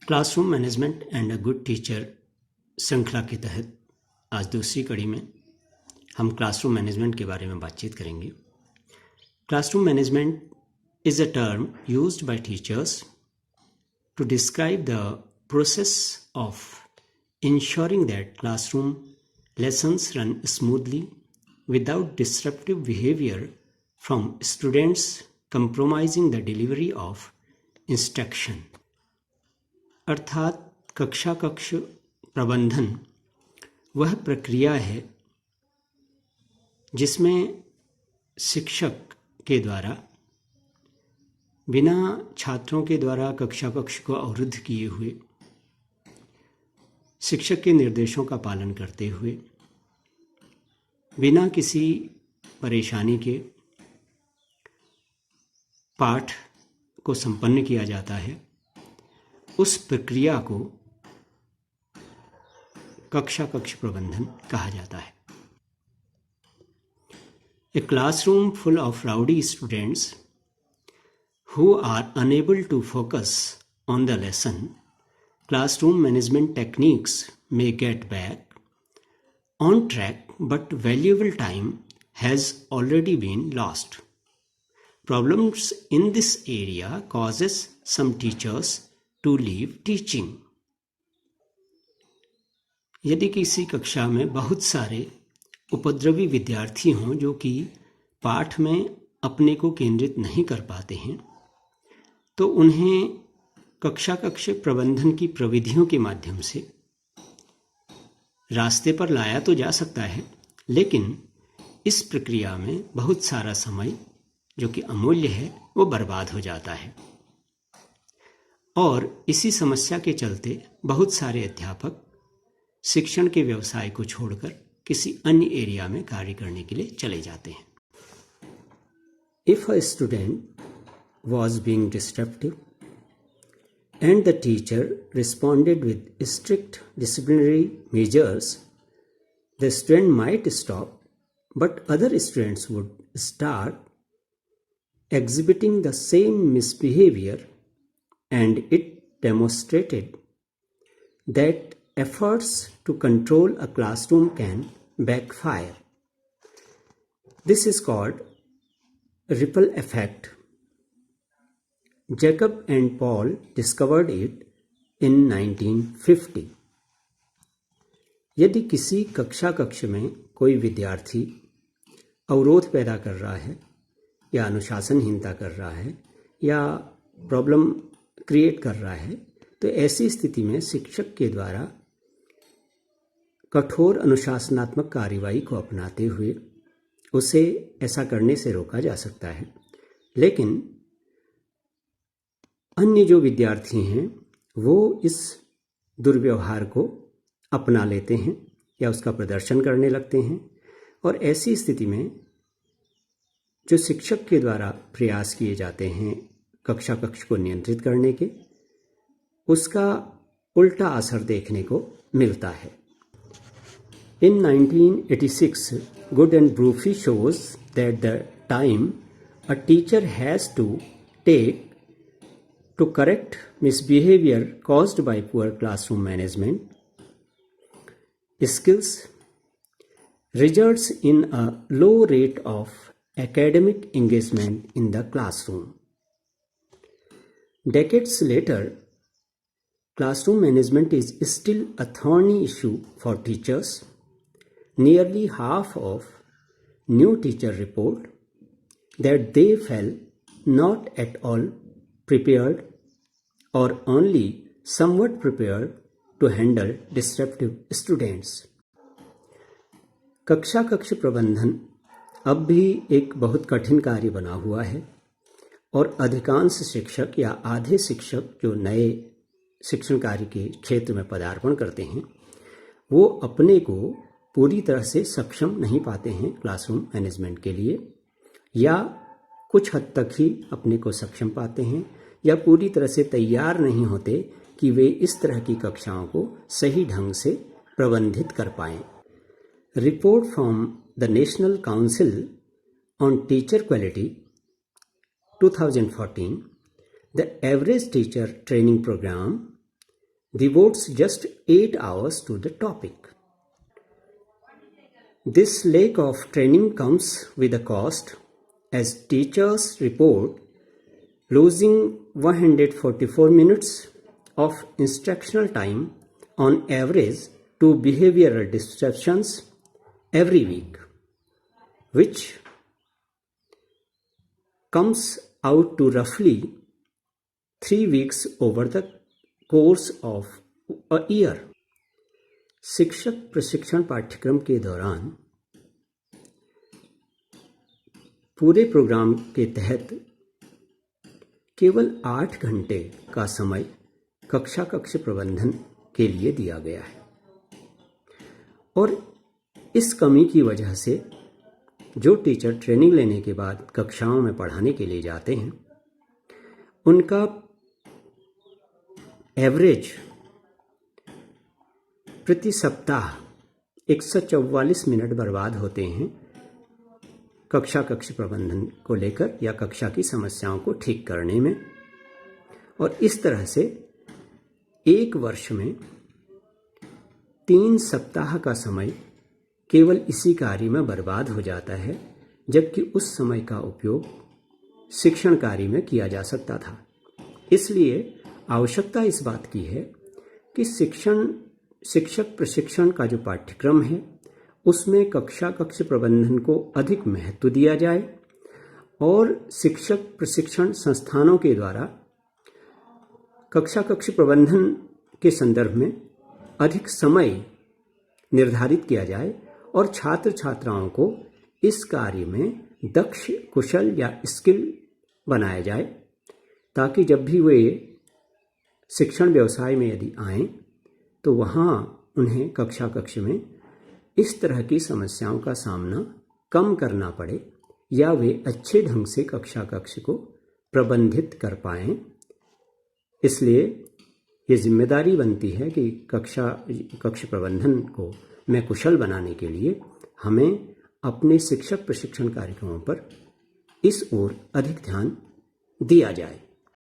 Classroom management and a good teacher श्रृंखला के तहत आज दूसरी कड़ी में हम क्लासरूम मैनेजमेंट के बारे में बातचीत करेंगे। Classroom management is a term used by teachers to describe the process of ensuring that classroom lessons run smoothly without disruptive behavior from students compromising the delivery of instruction। अर्थात कक्षा कक्ष प्रबंधन वह प्रक्रिया है जिसमें शिक्षक के द्वारा बिना छात्रों के द्वारा कक्षा कक्ष को अवरुद्ध किए हुए शिक्षक के निर्देशों का पालन करते हुए बिना किसी परेशानी के पाठ को संपन्न किया जाता है। उस प्रक्रिया को कक्षा कक्ष प्रबंधन कहा जाता है। A classroom full of rowdy students who are unable to focus on the lesson, classroom management techniques may get back on track, but valuable time has already been lost. Problems in this area causes some teachers to leave teaching. यदि किसी कक्षा में बहुत सारे उपद्रवी विद्यार्थी हों जो कि पाठ में अपने को केंद्रित नहीं कर पाते हैं, तो उन्हें कक्षा कक्ष प्रबंधन की प्रविधियों के माध्यम से रास्ते पर लाया तो जा सकता है, लेकिन इस प्रक्रिया में बहुत सारा समय जो कि अमूल्य है वो बर्बाद हो जाता है। और इसी समस्या के चलते बहुत सारे अध्यापक शिक्षण के व्यवसाय को छोड़कर किसी अन्य एरिया में कार्य करने के लिए चले जाते हैं। If a student was being disruptive and the teacher responded with strict disciplinary measures, the student might stop, but other students would start exhibiting the same misbehavior, and it demonstrated that efforts to control a classroom can backfire. This is called ripple effect. Jacob and Paul discovered it in 1950. यदि किसी कक्षा कक्ष में कोई विद्यार्थी अवरोध पैदा कर रहा है या अनुशासनहीनता कर रहा है या प्रॉब्लम क्रिएट कर रहा है, तो ऐसी स्थिति में शिक्षक के द्वारा कठोर अनुशासनात्मक कार्रवाई को अपनाते हुए उसे ऐसा करने से रोका जा सकता है। लेकिन अन्य जो विद्यार्थी हैं वो इस दुर्व्यवहार को अपना लेते हैं या उसका प्रदर्शन करने लगते हैं, और ऐसी स्थिति में जो शिक्षक के द्वारा प्रयास किए जाते हैं कक्षा कक्ष को नियंत्रित करने के, उसका उल्टा असर देखने को मिलता है। In 1986, Good and Brophy shows that the time a teacher has to take to correct misbehavior caused by poor classroom management skills results in a low rate of academic engagement in the classroom. Decades later, classroom management is still a thorny issue for teachers. Nearly half of new teachers report that they felt not at all prepared or only somewhat prepared to handle disruptive students. कक्षा कक्ष प्रबंधन अब भी एक बहुत कठिन कार्य बना हुआ है, और अधिकांश शिक्षक या आधे शिक्षक जो नए शिक्षण कार्य के क्षेत्र में पदार्पण करते हैं वो अपने को पूरी तरह से सक्षम नहीं पाते हैं क्लासरूम मैनेजमेंट के लिए, या कुछ हद तक ही अपने को सक्षम पाते हैं, या पूरी तरह से तैयार नहीं होते कि वे इस तरह की कक्षाओं को सही ढंग से प्रबंधित कर पाएं। Report from the national council on teacher quality 2014, the average teacher training program devotes just 8 hours to the topic. This lack of training comes with a cost, as teachers report losing 144 minutes of instructional time on average to behavioral disruptions every week, which comes out to roughly 3 weeks over the course of a year. शिक्षक प्रशिक्षण पाठ्यक्रम के दौरान पूरे programme के तहत केवल 8 घंटे का समय कक्ष प्रबंधन के लिए दिया गया है, और इस कमी की वजह से जो टीचर ट्रेनिंग लेने के बाद कक्षाओं में पढ़ाने के लिए जाते हैं, उनका एवरेज प्रति सप्ताह 144 मिनट बर्बाद होते हैं कक्ष प्रबंधन को लेकर या कक्षा की समस्याओं को ठीक करने में। और इस तरह से एक वर्ष में 3 सप्ताह का समय केवल इसी कार्य में बर्बाद हो जाता है, जबकि उस समय का उपयोग शिक्षण कार्य में किया जा सकता था। इसलिए आवश्यकता इस बात की है कि शिक्षक प्रशिक्षण का जो पाठ्यक्रम है उसमें कक्ष प्रबंधन को अधिक महत्व दिया जाए, और शिक्षक प्रशिक्षण संस्थानों के द्वारा कक्ष प्रबंधन के संदर्भ में अधिक समय निर्धारित किया जाए और छात्र छात्राओं को इस कार्य में दक्ष, कुशल या स्किल बनाया जाए, ताकि जब भी वे शिक्षण व्यवसाय में यदि आएं तो वहाँ उन्हें कक्ष में इस तरह की समस्याओं का सामना कम करना पड़े, या वे अच्छे ढंग से कक्ष को प्रबंधित कर पाएं। इसलिए ये जिम्मेदारी बनती है कि कक्ष प्रबंधन को में कुशल बनाने के लिए हमें अपने शिक्षक प्रशिक्षण कार्यक्रमों पर इस ओर अधिक ध्यान दिया जाए।